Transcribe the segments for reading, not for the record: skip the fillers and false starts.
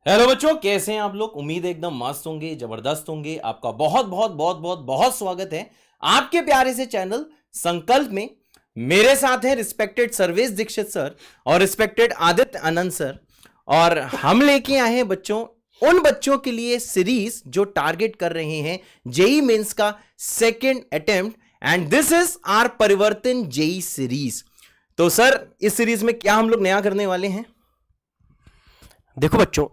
Hello बच्चों, कैसे हैं आप लोग। उम्मीद है एकदम मस्त होंगे, जबरदस्त होंगे। आपका बहुत बहुत बहुत बहुत बहुत स्वागत है आपके प्यारे से चैनल संकल्प में। मेरे साथ है रिस्पेक्टेड सर्वेश दीक्षित सर और रिस्पेक्टेड आदित्य आनंद सर। और हम लेके आए हैं बच्चों, उन बच्चों के लिए सीरीज जो टारगेट कर रहे हैं जेई मेंस का second attempt, and this is our Parivartan JEE series. तो सर, इस सीरीज में क्या हम लोग नया करने वाले हैं? देखो बच्चों,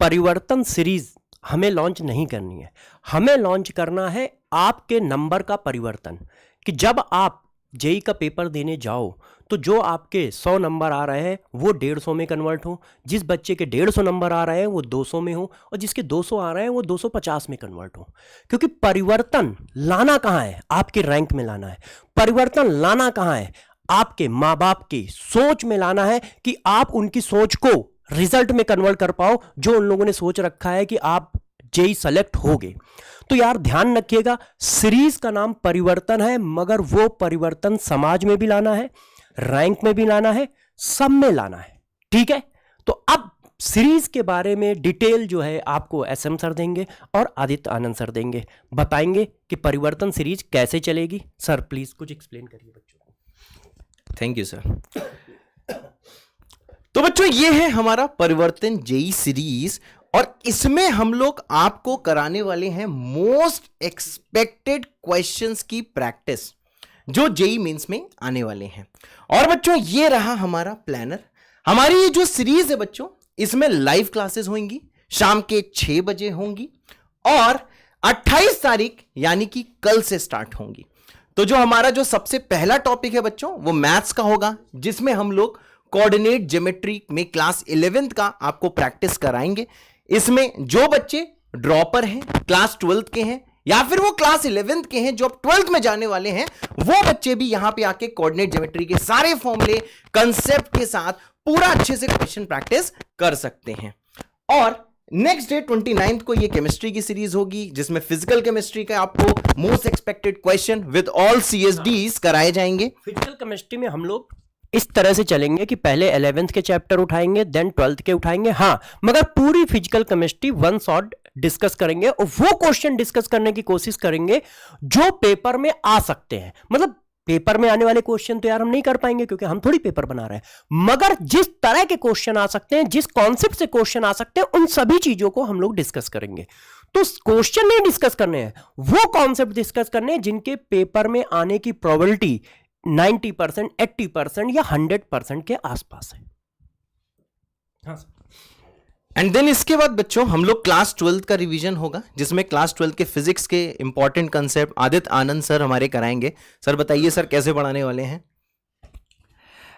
परिवर्तन सीरीज हमें लॉन्च नहीं करनी है। हमें लॉन्च करना है आपके नंबर का परिवर्तन। कि जब आप जेई का पेपर देने जाओ तो जो आपके 100 नंबर आ रहे हैं वो 150 में कन्वर्ट हो, जिस बच्चे के 150 नंबर आ रहे हैं वो 200 में हो, और जिसके 200 आ रहे हैं वो 250 में कन्वर्ट हो। क्योंकि परिवर्तन लाना कहाँ है? आपके रैंक में लाना है। परिवर्तन लाना कहाँ है? आपके माँ बाप की सोच में लाना है, कि आप उनकी सोच को रिजल्ट में कन्वर्ट कर पाओ, जो उन लोगों ने सोच रखा है कि आप जेई सेलेक्ट होगे। तो यार ध्यान रखिएगा, सीरीज का नाम परिवर्तन है, मगर वो परिवर्तन समाज में भी लाना है, रैंक में भी लाना है, सब में लाना है। ठीक है? तो अब सीरीज के बारे में डिटेल जो है आपको एसएम सर देंगे और आदित्य आनंद सर देंगे, बताएंगे कि परिवर्तन सीरीज कैसे चलेगी। सर प्लीज कुछ एक्सप्लेन करिए बच्चों को। Thank you sir. तो बच्चों, ये है हमारा परिवर्तन जेई सीरीज, और इसमें हम लोग आपको कराने वाले हैं मोस्ट एक्सपेक्टेड क्वेश्चंस की प्रैक्टिस जो जेई मेंस में आने वाले हैं। और बच्चों, ये रहा हमारा प्लानर। हमारी ये जो सीरीज है बच्चों, इसमें लाइव क्लासेस होंगी, शाम के 6 बजे होंगी, और 28 तारीख यानी कि कल से स्टार्ट होंगी। तो जो हमारा जो सबसे पहला टॉपिक है बच्चों, वो मैथ्स का होगा, जिसमें हम लोग कोऑर्डिनेट ज्योमेट्री में क्लास 11th का आपको प्रैक्टिस कराएंगे। इसमें जो बच्चे ड्रॉपर हैं, क्लास 12th के हैं, या फिर वो क्लास 11th के हैं जो अब 12th में जाने वाले हैं, वो बच्चे भी यहां पे आके कोऑर्डिनेट ज्योमेट्री के सारे फॉर्मूले कंसेप्ट के साथ पूरा अच्छे से क्वेश्चन प्रैक्टिस कर सकते हैं। और नेक्स्ट डे 29th को ये केमिस्ट्री की सीरीज होगी, जिसमें फिजिकल केमिस्ट्री का आपको most expected question with all CSDs कराए जाएंगे। फिजिकल केमिस्ट्री में हम लोग इस तरह से चलेंगे कि पहले 11th के चैप्टर उठाएंगे, देन 12th के उठाएंगे। हाँ, मगर पूरी physical chemistry one shot discuss करेंगे, और वो क्वेश्चन डिस्कस करने की कोशिश करेंगे जो पेपर में आ सकते हैं। मतलब पेपर में आने वाले क्वेश्चन तो यार हम नहीं कर पाएंगे, क्योंकि हम थोड़ी पेपर बना रहे हैं, मगर जिस तरह के क्वेश्चन आ सकते हैं, जिस कॉन्सेप्ट से क्वेश्चन आ सकते हैं, उन सभी चीजों को हम लोग डिस्कस करेंगे। तो क्वेश्चन नहीं डिस्कस करने हैं, वो कॉन्सेप्ट डिस्कस करने हैं जिनके पेपर में आने की प्रोबेबिलिटी 90%, 80% या 100% के आसपास है। हाँ एंड देन इसके बाद बच्चों हम लोग क्लास 12th का रिवीजन होगा, जिसमें क्लास 12th के फिजिक्स के इंपॉर्टेंट कंसेप्ट आदित्य आनंद सर हमारे कराएंगे। सर बताइए सर, कैसे पढ़ाने वाले हैं?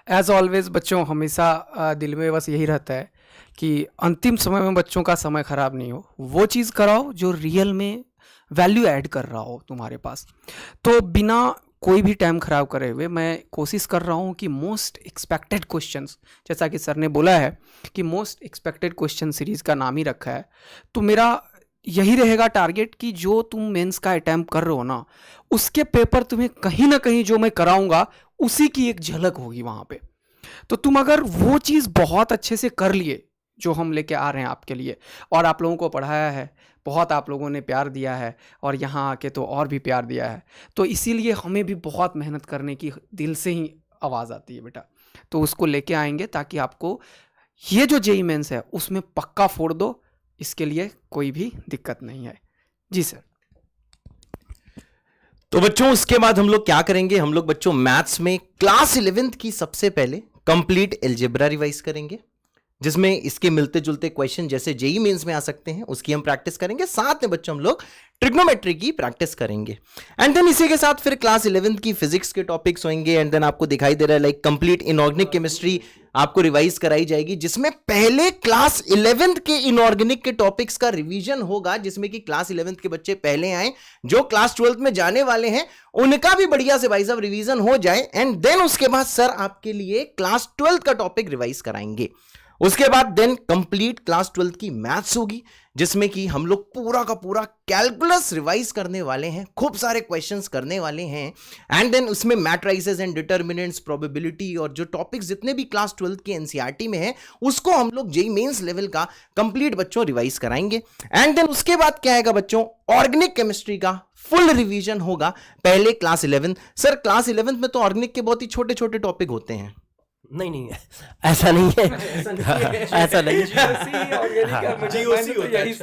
एज ऑलवेज बच्चों, हमेशा दिल में बस यही रहता है कि अंतिम समय में बच्चों का समय खराब नहीं हो, वो चीज़ कराओ जो रियल में वैल्यू ऐड कर रहा हो तुम्हारे पास। तो बिना कोई भी टाइम खराब करे हुए मैं कोशिश कर रहा हूँ कि मोस्ट एक्सपेक्टेड क्वेश्चंस, जैसा कि सर ने बोला है कि मोस्ट एक्सपेक्टेड क्वेश्चन सीरीज़ का नाम ही रखा है, तो मेरा यही रहेगा टारगेट कि जो तुम मेंस का अटैम्प्ट कर रहे हो ना, उसके पेपर तुम्हें कहीं ना कहीं जो मैं कराऊंगा उसी की एक झलक होगी वहाँ पे। तो तुम अगर वो चीज़ बहुत अच्छे से कर लिए जो हम लेके आ रहे हैं आपके लिए, और आप लोगों को पढ़ाया है, बहुत आप लोगों ने प्यार दिया है, और यहाँ आके तो और भी प्यार दिया है, तो इसीलिए हमें भी बहुत मेहनत करने की दिल से ही आवाज़ आती है बेटा। तो उसको लेके आएंगे ताकि आपको ये जो जेई मेंस है उसमें पक्का फोड़ दो, इसके लिए कोई भी दिक्कत नहीं है। जी सर। तो बच्चों, उसके बाद हम लोग क्या करेंगे? हम लोग बच्चों मैथ्स में क्लास 11th की सबसे पहले कंप्लीट अलजेब्रा रिवाइज करेंगे, जिसमें इसके मिलते जुलते क्वेश्चन जैसे जेई मेंस में आ सकते हैं उसकी हम प्रैक्टिस करेंगे। साथ में बच्चों हम लोग ट्रिग्नोमेट्री की प्रैक्टिस करेंगे। एंड देन इसी के साथ फिर क्लास 11th की फिजिक्स के टॉपिक्स होंगे। एंड देन आपको दिखाई दे रहा है लाइक कंप्लीट इनऑर्गेनिक केमिस्ट्री आपको रिवाइज कराई जाएगी, जिसमें पहले क्लास 11th के इनऑर्गेनिक के टॉपिक्स का रिवीजन होगा, जिसमें कि क्लास 11th के बच्चे पहले आए, जो क्लास 12th में जाने वाले हैं उनका भी बढ़िया से भाई साहब रिवीजन हो जाए। एंड देन उसके बाद सर आपके लिए क्लास 12th का टॉपिक रिवाइज कराएंगे। उसके बाद देन कंप्लीट क्लास 12th की मैथ्स होगी, जिसमें कि हम लोग पूरा का पूरा कैलकुलस रिवाइज करने वाले हैं, खूब सारे क्वेश्चंस करने वाले हैं, एंड देन उसमें मैट्राइसेस एंड डिटर्मिनेंट्स, प्रोबेबिलिटी और जो टॉपिक्स जितने भी क्लास 12 की एनसीईआरटी में है उसको हम लोग जेईई मेंस लेवल का कंप्लीट बच्चों रिवाइज कराएंगे। एंड देन उसके बाद क्या आएगा बच्चों, ऑर्गेनिक केमिस्ट्री का फुल रिवीजन होगा पहले क्लास 11। सर क्लास 11 में तो ऑर्गेनिक के बहुत ही छोटे छोटे टॉपिक होते हैं। नहीं नहीं, ऐसा नहीं है, ऐसा नहीं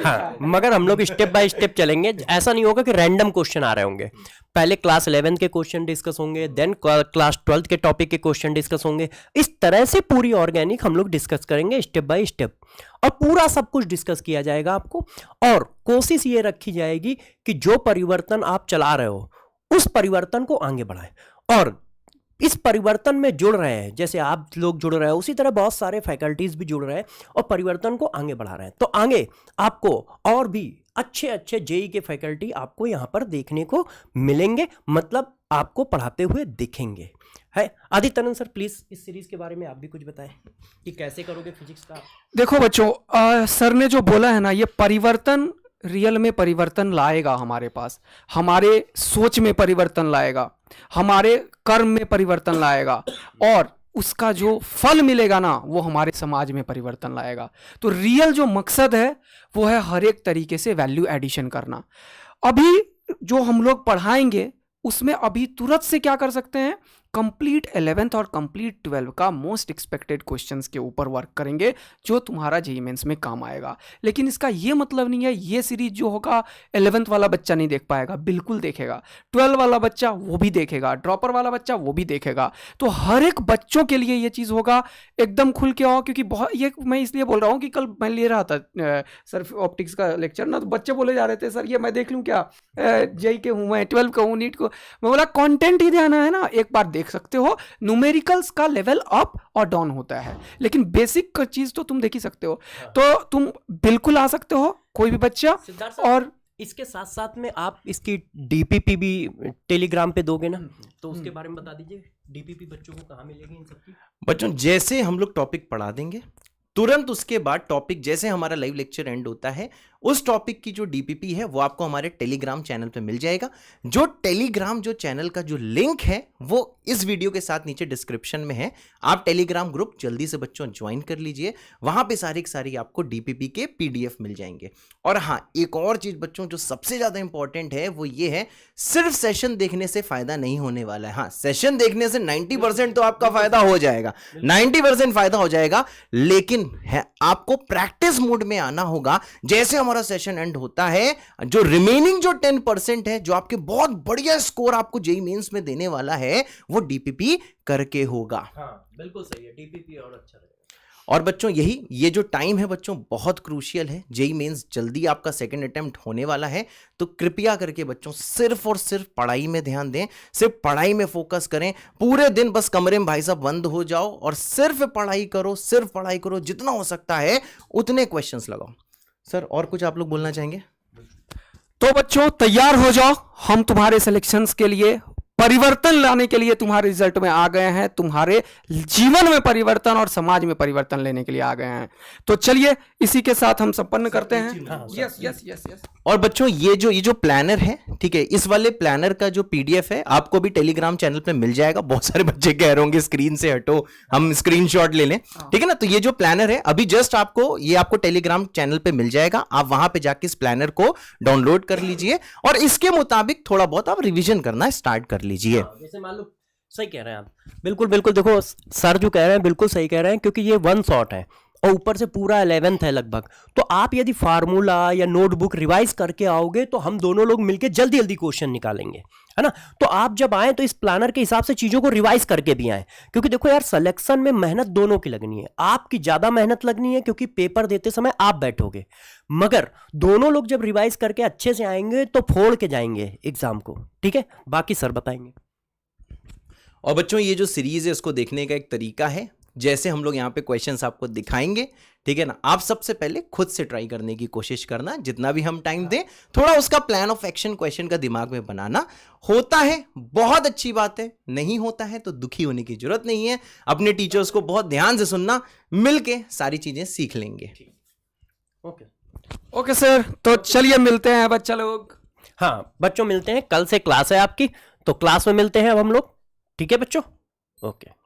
हाँ, मगर हम लोग स्टेप बाय स्टेप चलेंगे। ऐसा नहीं होगा कि रैंडम क्वेश्चन आ रहे होंगे। पहले क्लास 11 के क्वेश्चन डिस्कस होंगे, देन क्लास 12 के टॉपिक के क्वेश्चन डिस्कस होंगे। इस तरह से पूरी ऑर्गेनिक हम लोग डिस्कस करेंगे स्टेप बाय स्टेप, और पूरा सब कुछ डिस्कस किया जाएगा आपको। और कोशिश ये रखी जाएगी कि जो परिवर्तन आप चला रहे हो उस परिवर्तन को आगे बढ़ाएं, और इस परिवर्तन में जुड़ रहे हैं, जैसे आप लोग जुड़ रहे हैं उसी तरह बहुत सारे फैकल्टीज भी जुड़ रहे हैं और परिवर्तन को आगे बढ़ा रहे हैं। तो आगे आपको और भी अच्छे अच्छे जेईई के फैकल्टी आपको यहाँ पर देखने को मिलेंगे, मतलब आपको पढ़ाते हुए दिखेंगे। है आदित्य आनंद सर, प्लीज इस सीरीज के बारे में आप भी कुछ बताएं कि कैसे करोगे फिजिक्स का। देखो बच्चों, सर ने जो बोला है ना, ये परिवर्तन रियल में परिवर्तन लाएगा हमारे पास, हमारे सोच में परिवर्तन लाएगा, हमारे कर्म में परिवर्तन लाएगा, और उसका जो फल मिलेगा ना वो हमारे समाज में परिवर्तन लाएगा। तो रियल जो मकसद है वो है हर एक तरीके से वैल्यू एडिशन करना। अभी जो हम लोग पढ़ाएंगे उसमें अभी तुरंत से क्या कर सकते हैं, कंप्लीट 11th और कंप्लीट 12 का मोस्ट एक्सपेक्टेड क्वेश्चंस के ऊपर वर्क करेंगे जो तुम्हारा जेईई मेंस में काम आएगा। लेकिन इसका ये मतलब नहीं है ये सीरीज जो होगा 11th वाला बच्चा नहीं देख पाएगा, बिल्कुल देखेगा। 12 वाला बच्चा वो भी देखेगा, ड्रॉपर वाला बच्चा वो भी देखेगा। तो हर एक बच्चों के लिए ये चीज़ होगा, एकदम खुल के आओ। क्योंकि बहुत ये मैं इसलिए बोल रहा हूँ कि कल मैं ले रहा था सर ऑप्टिक्स का लेक्चर ना, तो बच्चे बोले जा रहे थे सर ये मैं देख लूँ क्या, जेईई के हूँ मैं, 12 का हूँ, नीट को। मैं बोला कंटेंट ही देना है ना, एक बार देख सकते हो। न्यूमेरिकल्स का लेवल अप और डाउन होता है, लेकिन बेसिक चीज तो तुम देख ही सकते हो। तो तुम बिल्कुल आ सकते हो कोई भी बच्चा। और इसके साथ साथ में आप इसकी डीपीपी भी टेलीग्राम पे दोगे ना, तो उसके बारे में बता दीजिए। डीपीपी बच्चों को कहाँ मिलेगी इन सबकी? बच्चों जैसे हम लोग टॉपिक पढ़ा देंगे तुरंत उसके बाद टॉपिक जैसे हमारा लाइव लेक्चर एंड होता है उस टॉपिक की जो डीपीपी है वो आपको हमारे टेलीग्राम चैनल पे मिल जाएगा। जो टेलीग्राम जो चैनल का जो लिंक है वो इस वीडियो के साथ नीचे डिस्क्रिप्शन में है। आप टेलीग्राम ग्रुप जल्दी से बच्चों ज्वाइन कर लीजिए, वहां पे सारी की सारी आपको डीपीपी के पीडीएफ मिल जाएंगे। और हाँ, एक और चीज बच्चों जो सबसे ज्यादा इंपॉर्टेंट है वो ये है, सिर्फ सेशन देखने से फायदा नहीं होने वाला है। हाँ, सेशन देखने से 90% तो आपका फायदा हो जाएगा, 90% फायदा हो जाएगा, लेकिन है आपको प्रैक्टिस मोड में आना होगा। जैसे हमारा सेशन एंड होता है, जो रिमेनिंग जो 10% है जो आपके बहुत बढ़िया स्कोर आपको जेईई मेंस में देने वाला है वो डीपीपी करके होगा। हाँ बिल्कुल सही है, डीपीपी और अच्छा रहेगा। और बच्चों यही ये जो टाइम है बच्चों बहुत क्रूशियल है। जेईई मेंस जल्दी आपका सेकंड अटेम्प्ट होने वाला है, तो कृपया करके बच्चों सिर्फ और सिर्फ पढ़ाई में ध्यान दें, सिर्फ पढ़ाई में फोकस करें। पूरे दिन बस कमरे में भाई साहब बंद हो जाओ और सिर्फ पढ़ाई करो, सिर्फ पढ़ाई करो, जितना हो सकता है उतने क्वेश्चंस लगाओ। सर और कुछ आप लोग बोलना चाहेंगे? तो बच्चों तैयार हो जाओ, हम तुम्हारे सिलेक्शंस के लिए परिवर्तन लाने के लिए तुम्हारे रिजल्ट में आ गए हैं, तुम्हारे जीवन में परिवर्तन और समाज में परिवर्तन लेने के लिए आ गए हैं। तो चलिए इसी के साथ हम संपन्न करते हैं। Yes yes yes yes. और बच्चों ये जो प्लानर है, ठीक है, इस वाले प्लानर का जो पीडीएफ है आपको भी टेलीग्राम चैनल पे मिल जाएगा। बहुत सारे बच्चे कह रहे होंगे स्क्रीन से हटो, हम स्क्रीनशॉट ले लें, ठीक है ना। तो ये जो प्लानर है अभी जस्ट आपको टेलीग्राम चैनल पे मिल जाएगा। आप वहां पे जाके इस प्लानर को डाउनलोड कर लीजिए और इसके मुताबिक थोड़ा बहुत आप रिविजन करना स्टार्ट कर लीजिए। जैसे मान लो, सही कह रहे हैं आप, बिल्कुल बिल्कुल। देखो सर जो कह रहे हैं बिल्कुल सही कह रहे हैं, क्योंकि ये वन शॉट है और ऊपर से पूरा 11th है लगभग। तो आप यदि फार्मूला या नोटबुक रिवाइज करके आओगे तो हम दोनों लोग मिलके जल्दी जल्दी क्वेश्चन निकालेंगे, है ना। तो आप जब आए तो इस प्लानर के हिसाब से चीजों को रिवाइज करके भी आए, क्योंकि देखो यार सिलेक्शन में मेहनत दोनों की लगनी है। आपकी ज्यादा मेहनत लगनी है क्योंकि पेपर देते समय आप बैठोगे, मगर दोनों लोग जब रिवाइज करके अच्छे से आएंगे तो फोड़ के जाएंगे एग्जाम को, ठीक है। बाकी सर बताएंगे। और बच्चों ये जो सीरीज है उसको देखने का एक तरीका है, जैसे हम लोग यहाँ पे क्वेश्चंस आपको दिखाएंगे, ठीक है ना। आप सबसे पहले खुद से ट्राई करने की कोशिश करना, जितना भी हम टाइम दें थोड़ा उसका प्लान ऑफ एक्शन क्वेश्चन का दिमाग में बनाना। होता है बहुत अच्छी बात है, नहीं होता है तो दुखी होने की जरूरत नहीं है। अपने टीचर्स को बहुत ध्यान से सुनना, मिलके सारी चीजें सीख लेंगे। ओके। ओके सर, तो चलिए मिलते हैं बच्चा लोग। हाँ बच्चों, मिलते हैं, कल से क्लास है आपकी, तो क्लास में मिलते हैं अब हम लोग, ठीक है बच्चों? ओके।